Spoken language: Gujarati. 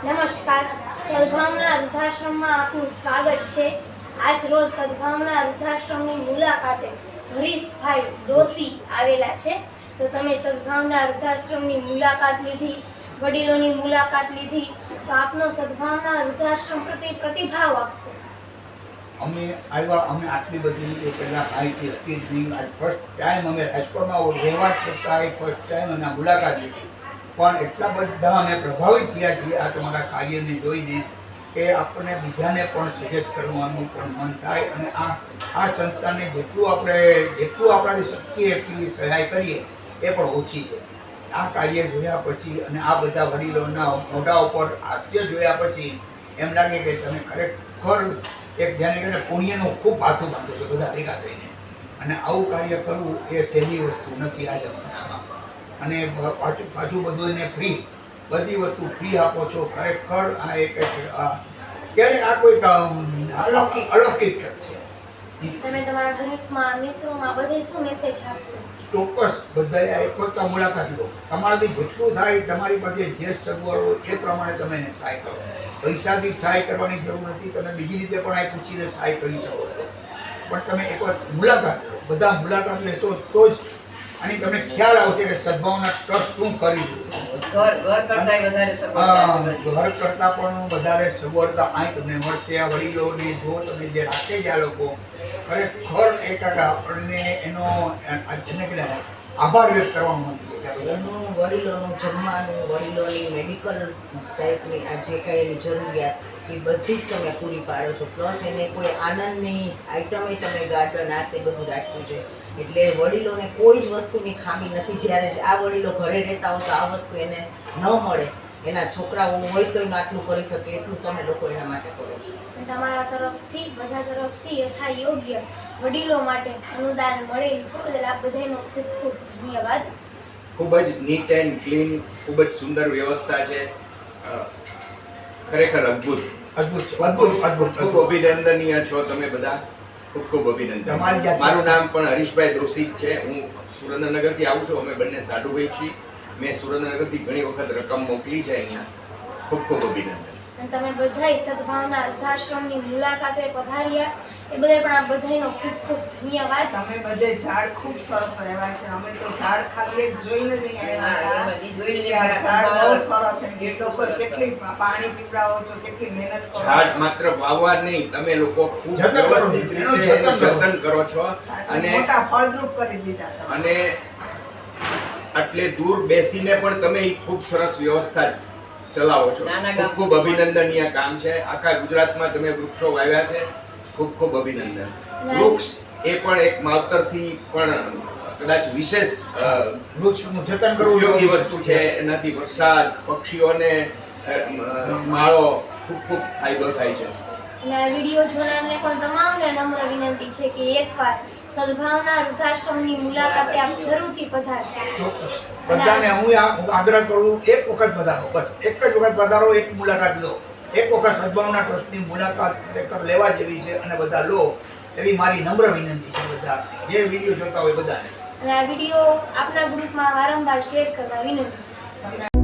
નમસ્કાર, સદભાવના વૃદ્ધાશ્રમમાં આપનું સ્વાગત છે। આજ રોજ સદભાવના વૃદ્ધાશ્રમની મુલાકાતે હરીશભાઈ દોશી આવેલા છે। તો તમે સદભાવના વૃદ્ધાશ્રમની મુલાકાત લીધી, વડીલોની મુલાકાત લીધી, તો આપનો સદભાવના વૃદ્ધાશ્રમ પ્રત્યે પ્રતિભાવ આપશો। અમે આટલી બધી પહેલાં માહિતી હતી જ નહીં। આજ ફર્સ્ટ ટાઈમ અમે રાજકોટમાં રહેવા છતાં ફર્સ્ટ ટાઈમ અમે મુલાકાત લીધી, પણ એટલા બધા અમે પ્રભાવિત થયા છીએ આ તમારા કાર્યને જોઈને કે આપણને બીજાને પણ સજેસ્ટ કરવાનું પણ મન થાય અને આ સંસ્થાને જેટલું આપણાથી શક્ય એટલી સહાય કરીએ એ પણ ઓછી છે। આ કાર્ય જોયા પછી અને આ બધા વડીલોના મોઢા ઉપર હાસ્ય જોયા પછી એમ લાગે કે તમે ખરેખર એક જેને કહીને પુણ્યનું ખૂબ હાથું બાંધો છો બધા ભેગા થઈને, અને આવું કાર્ય કરવું એ સહેલી વસ્તુ નથી આ જમાનામાં। અને પાછું બધું એને બધી વસ્તુ ફ્રી આપો છો, ખરેખર આ એક ક્યારે આ કોઈ અલૌકિક છે। તમે તમારા ગ્રુપમાં, મિત્રોમાં બધે શું મેસેજ આપશો? ચોક્કસ બધાએ એક વખત મુલાકાત લો, તમારાથી જેટલું થાય તમારી પાસે જે સગવડ હોય એ પ્રમાણે તમે એને સહાય કરો। પૈસાથી સહાય કરવાની જરૂર નથી, તમે બીજી રીતે પણ આ પૂછીને સહાય કરી શકો છો, પણ તમે એક વખત મુલાકાત લો, બધા મુલાકાત લેશો તો જ આની તમને ખ્યાલ આવશે કે સદભાવના ટ્રસ્ટ શું કરી ઘર કરતાં પણ વધારે સગવડતા અહીં તમને મળશે। આ વડીલોને જો તમે જે રાખે છે આ લોકો ખરેખર એક આપણને એનો આભાર વ્યક્ત કરવાનું મન થાય। એનું વડીલોનું જમવાનું, વડીલોની મેડિકલ ટાઈપની આ જે કાંઈ એની જરૂરિયાત એ બધી જ તમે પૂરી પાડો છો, પ્લસ એને કોઈ આનંદની આઈટમે તમે ગાર્ડન આ તે બધું રાખ્યું છે, એટલે વડીલોને કોઈ જ વસ્તુની ખામી નથી। જ્યારે આ વડીલો ઘરે રહેતા હોય તો આ વસ્તુ એને ન મળે, એના છોકરાઓ હોય તો આટલું કરી શકે એટલું તમે લોકો એના માટે કરો છો। તમારા તરફથી, બધા તરફથી યથા યોગ્ય વડીલો માટે અનુદાન મળેલ છે, બદલ આપ બધાનો ખૂબ ખૂબ ધન્યવાદ। ખૂબ જ નીટ એન્ડ ક્લીન, ખૂબ જ સુંદર વ્યવસ્થા છે, ખરેખર અદ્ભુત ખૂબ અભિનંદનીય છો તમે બધા, ખૂબ ખૂબ અભિનંદન। મારું નામ પણ હરીશભાઈ દોશી છે, હું સુરેન્દ્રનગરથી આવું છું, અમે બંને સાઢુભાઈ છીએ। મેં સુરેન્દ્રનગરથી ઘણી વખત રકમ મોકલી છે અહીંયા, ખૂબ ખૂબ અભિનંદન। તમે બધાય સદભાવના વૃદ્ધાશ્રમની મુલાકાતે પધાર્યા એ બદલ પણ આ બધાનો ખૂબ ખૂબ ધન્યવાદ। તમે બધે ઝાડ ખૂબ સરસ આવ્યા છે, અમે તો ઝાડ ખાલી એક જોઈને જ આવ્યા હતા, ઝાડ બહુ સરસ છે, એ લોકો કેટલી પાણી પીવડાવો છો, કેટલી મહેનત કરો છો। ઝાડ માત્ર વાવવા નહીં, તમે લોકો ખૂબ વ્યવસ્થિત રીતે જતન કરો છો અને મોટા ફળદ્રુપ કરી દીધા તમે। અને આટલે દૂર બેસીને પણ તમે ખૂબ સરસ વ્યવસ્થા ચલાવો છો, ખૂબ ખૂબ અભિનંદનીય કામ છે। આખા ગુજરાતમાં તમે વૃક્ષો વાવ્યા છે, ખૂબ ખૂબ અભિનંદન। વૃક્ષ એ પણ એક માવતરથી પણ કદાચ વિશેષ વૃક્ષનું જતન કરવું ઉપયોગી વસ્તુ છે। એનાથી વરસાદ, પક્ષીઓને માળો ખૂબ ખૂબ ફાયદો થાય છે। અને આ વિડીયો જોનારને પણ તમામને નમ્ર વિનંતી છે કે એકવાર સદભાવના વૃદ્ધાશ્રમની મુલાકાતે આપ જરૂરથી પધારશો। બધાને હું આગ્રહ કરું, એક વખત પધારો, બસ એક જ વખત પધારો, એક મુલાકાત લો, એક વખત સદભાવના ટ્રસ્ટની મુલાકાત ખરેખર લેવા જેવી છે અને બધા લો એવી મારી નમ્ર વિનંતી છે બધા જે વિડીયો જોતા હોય બધાને। અને આ વિડીયો આપના ગ્રુપમાં વારંવાર શેર કરવા વિનંતી।